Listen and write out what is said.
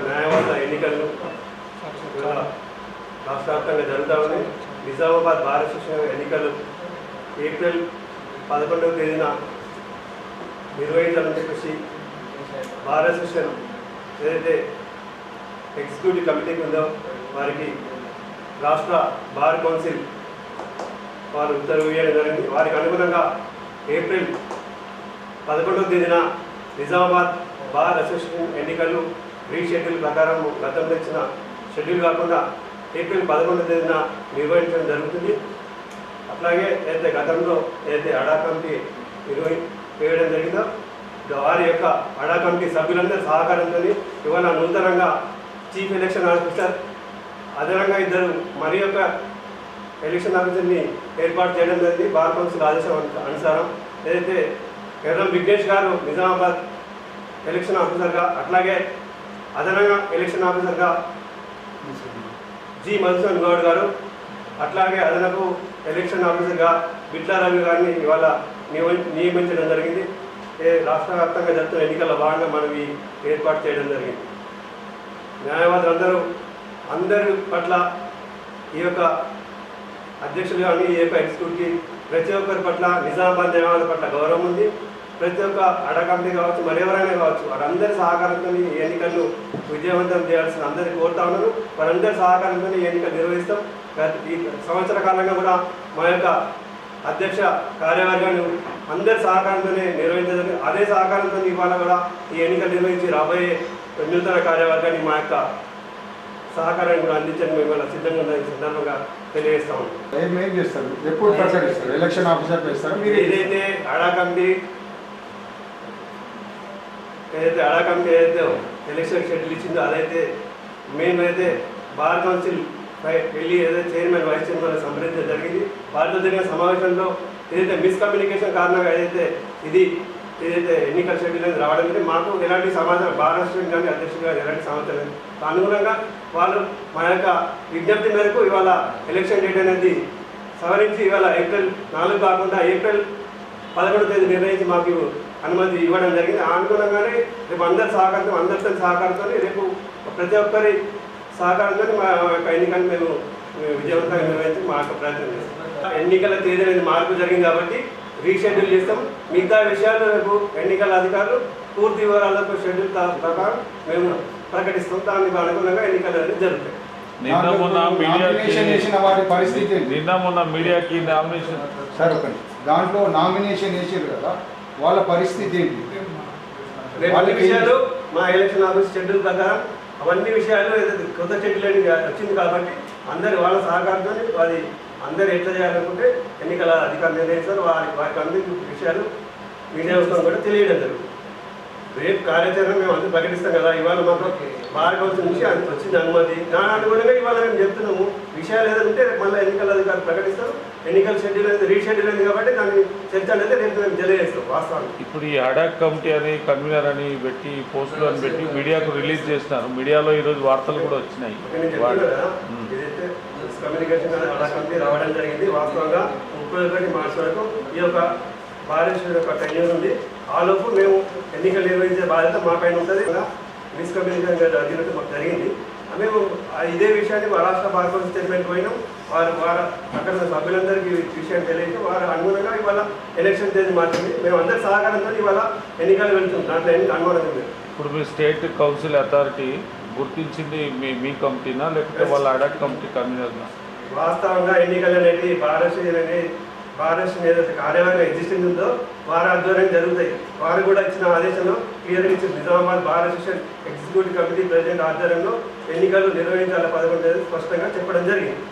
న్యాయవాద ఎన్నికలను రాష్ట్ర వ్యాప్తంగా జరుగుతూ ఉన్నాయి. నిజామాబాద్ బార్ అసోసియేషన్ ఎన్నికలు ఏప్రిల్ 11వ తేదీన నిర్వహించాలని చెప్పేసి బార్ అసోసియేషన్ ఏదైతే ఎగ్జిక్యూటివ్ కమిటీకి ఉందో వారికి రాష్ట్ర బార్ కౌన్సిల్ వారు ఉత్తర్వు ఇవ్వడం జరిగింది. వారికి అనుగుణంగా ఏప్రిల్ 11వ తేదీన నిజామాబాద్ బార్ అసోసియేషన్ ఎన్నికలు రీషెడ్యూల్ ప్రకారం గతంలో ఇచ్చిన షెడ్యూల్ కాకుండా ఏప్రిల్ 11వ తేదీన నిర్వహించడం జరుగుతుంది. అట్లాగే ఏదైతే గతంలో ఏదైతే అడా కమిటీ వేయడం జరిగిందో వారి యొక్క అడా కమిటీ సభ్యులందరూ సహకారంతో ఇవాళ నూతనంగా చీఫ్ ఎలక్షన్ ఆఫీసర్ అదనంగా ఇద్దరు మరి యొక్క ఎలక్షన్ ఆఫీసర్ని ఏర్పాటు చేయడం జరిగింది. బార్ కౌన్సిల్ ఆదేశం అనుసారం ఏదైతే ఎర్రం విఘ్నేష్ గారు నిజామాబాద్ ఎలక్షన్ ఆఫీసర్గా, అట్లాగే అదనంగా ఎలక్షన్ ఆఫీసర్గా జి మధుసూదన్ గౌడ్ గారు, అట్లాగే అదనపు ఎలక్షన్ ఆఫీసర్గా బిట్లా రవి గారిని ఇవాళ నియమించడం జరిగింది. రాష్ట్ర వ్యాప్తంగా జరుగుతున్న ఎన్నికల్లో భాగంగా మనం ఈ ఏర్పాటు చేయడం జరిగింది. న్యాయవాదులు అందరి పట్ల ఈ యొక్క అధ్యక్షులు కానీ ఈ యొక్క ఎగ్జిక్యూటివ్ ప్రతి ఒక్కరి పట్ల నిజామాబాద్ న్యాయవాదుల పట్ల గౌరవం ఉంది. ప్రతి ఒక్క అడా కమిటీ కావచ్చు, మరెవరైనా కావచ్చు, వారందరి సహకారంతో ఈ ఎన్నికలను విజయవంతం చేయాల్సిన అందరికీ కోరుతా ఉన్నాను. వారందరి సహకారంతో ఈ ఎన్నికలు నిర్వహిస్తాం. ఈ సంవత్సర కాలంగా కూడా మా యొక్క అధ్యక్ష కార్యవర్గాన్ని అందరి సహకారంతోనే నిర్వహించడం, అదే సహకారంతో ఇవాళ కూడా ఈ ఎన్నికలు నిర్వహించి రాబోయే నూతన కార్యవర్గాన్ని మా యొక్క సహకారాన్ని కూడా అందించడం మేము ఇలా సిద్ధంగా ఉన్న ఈ సందర్భంగా తెలియజేస్తా ఉంటాం. ఏం చేస్తారు, ఎప్పుడు ప్రకటిస్తారు? ఎలక్షన్ ఆఫీసర్ చేస్తారు మీరు? ఏదైతే అడా కమిటీ ఏదైతే ఎలక్షన్ షెడ్యూల్ ఇచ్చిందో అదైతే మేమైతే బార్ కౌన్సిల్ వెళ్ళి ఏదైతే చైర్మన్ వైస్ చైర్మన్ సంప్రదించడం జరిగింది. వారితో జరిగిన సమావేశంలో ఏదైతే మిస్కమ్యూనికేషన్ కారణంగా ఏదైతే ఎన్నికల షెడ్యూల్ అనేది రావడం జరిగింది. మాకు ఎలాంటి సమాచారం బార్ అసోసియేషన్ కానీ అధ్యక్షుడు కానీ ఎలాంటి సమాచారం అనుగుణంగా వాళ్ళు మా యొక్క విజ్ఞప్తి మేరకు ఇవాళ ఎలక్షన్ డేట్ అనేది సవరించి ఇవాళ ఏప్రిల్ 4 కాకుండా ఏప్రిల్ 11వ తేదీ నిర్ణయించి మాకు అనుమతి ఇవ్వడం జరిగింది. ఆ అనుగుణంగానే రేపు అందరితో సహకారంతో రేపు ప్రతి ఒక్కరి సహకారంతో మా యొక్క ఎన్నికలు మేము విజయవంతంగా నిర్వహించి మా యొక్క ప్రయత్నం చేస్తాం. ఎన్నికల తేదీ అనేది మార్పు జరిగింది కాబట్టి రీషెడ్యూల్ చేస్తాం. మిగతా విషయాలు రేపు ఎన్నికల అధికారులు పూర్తి వివరాలతో షెడ్యూల్ ప్రకారం మేము ప్రకటిస్తాం. దానికి అనుగుణంగా ఎన్నికలు అనేది జరుగుతాయి. దాంట్లో నామినేషన్ వేసారు కదా, వాళ్ళ పరిస్థితి ఏంటి? అన్ని విషయాలు మా ఎలక్షన్ ఆఫీస్ షెడ్యూల్ ప్రకారం అవన్నీ విషయాలు కొత్త షెడ్యూల్ వచ్చింది కాబట్టి అందరి వాళ్ళ సహకారంతో అది అందరు ఎట్లా చేయాలనుకుంటే ఎన్నికల అధికారులు నిర్ణయిస్తారు. వారికి అన్ని విషయాలు మీడియా వస్తాం కూడా తెలియడం జరుగుతుంది. రేపు కార్యాచరణ మేము అందరూ ప్రకటిస్తాం కదా. ఇవాళ మాకు బార్ కౌన్సిల్ నుంచి వచ్చింది అనుమతి, దాని అనుగుణంగా ఇవాళ మేము చెప్తున్నాము. విషయాలు ఏదంటే మళ్ళీ ఎన్నికల అధికారులు ప్రకటిస్తారు. ఎన్నికల షెడ్యూల్ అనేది రీషెడ్యూల్ అయింది కాబట్టి దాన్ని చర్చ అనేది రేపు మేము తెలియజేస్తాం. వాస్తవానికి ఇప్పుడు ఈ అడాక్ కమిటీ అని కన్వీనర్ అని పెట్టి పోస్టులు అని పెట్టి మీడియాకు రిలీజ్ చేస్తున్నారు. మీడియాలో ఈరోజు వార్తలు కూడా వచ్చినాయి. ఏదైతే కమ్యూనికేషన్ అడా కమిటీ రావడం జరిగింది. వాస్తవంగా 31 మార్చి వరకు ఈ యొక్క భారతదేశం యొక్క టెన్యూర్ ఉంది. ఆలోపు మేము ఎన్నికలు నిర్వహించే బాధ్యత మా పైన ఉంటుంది. మిస్కమ్యూనికేషన్ జరిగినట్టు మాకు జరిగింది. మేము ఇదే విషయాన్ని రాష్ట్ర బార్ కౌన్సిల్ స్టేట్మెంట్ పోయినాం. వారు అక్కడ సభ్యులందరికీ విషయాన్ని తెలియదు. వారు అనుగుణంగా ఇవాళ ఎలక్షన్ తేదీ మార్చింది. మేము అందరి సహకారంతో ఇవాళ ఎన్నికలు వెళ్తున్నాం. దాంట్లో అనుమానం లేదు. ఇప్పుడు మీ స్టేట్ కౌన్సిల్ అథారిటీ గుర్తించింది మీ కమిటీనా లేకపోతే వాళ్ళ అడాక్ కమిటీ కన్వీనర్నా? వాస్తవంగా ఎన్నికలు అనేది భారతదేశం ఏదైతే కార్యవర్గం ఎగ్జిస్టెన్స్ ఉందో వారి ఆధ్వర్యం జరుగుతాయి. వారు కూడా ఇచ్చిన ఆదేశంలో క్లియర్గా ఇచ్చింది. Nizamabad bar association executive committee president ఆధ్వర్యంలో ఎన్నికలు నిర్వహించాలని 11 స్పష్టంగా చెప్పడం జరిగింది.